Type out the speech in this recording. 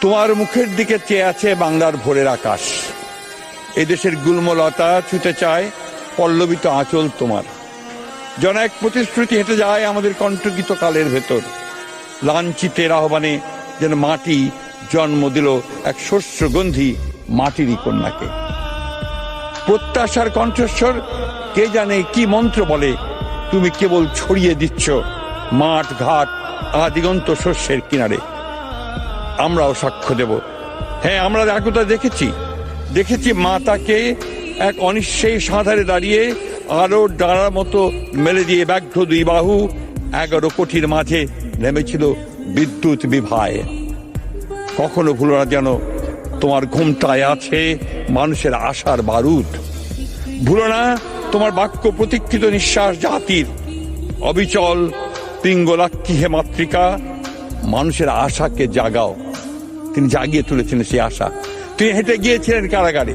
তোমার মুখের দিকে চেয়ে আছে বাংলার ভোরের আকাশ। এদেশের গুল্মলতা ছুতে চায় পল্লবিত আঁচল তোমার। যেন এক প্রতিশ্রুতি হেঁটে যায় আমাদের কণ্ঠগীত কালের ভেতর। লাঞ্ছিতের আহ্বানে যেন মাটি জন্ম দিল এক শস্যগন্ধি মাটিরই কন্যাকে। প্রত্যাশার কণ্ঠস্বর কে জানে কি মন্ত্র বলে, তুমি কেবল ছড়িয়ে দিচ্ছ মাঠ ঘাট আদিগন্ত শস্যের কিনারে। আমরাও সাক্ষ্য দেব। হ্যাঁ, আমরা একতা দেখেছি মা তাকে এক অনিশ্চয়ই সাঁধারে দাঁড়িয়ে আরো ডাঁড়ার মতো মেলে দিয়ে ব্যাঘ্র দুই বাহু 11 কোটির মাঝে নেমেছিল বিদ্যুৎ বিভায়। কখনো ভুলো না যেন তোমার ঘুমটায় আছে মানুষের আশার বারুদ। ভুলো না তোমার বাক্য প্রতীক্ষিত নিঃশ্বাস জাতির অবিচল পিঙ্গলাক্ষী। হে মাতৃকা, মানুষের আশাকে জাগাও। তিনি জাগিয়ে তুলেছিলেন সেই আশা। তিনি হেঁটে গিয়েছিলেন কারাগারে।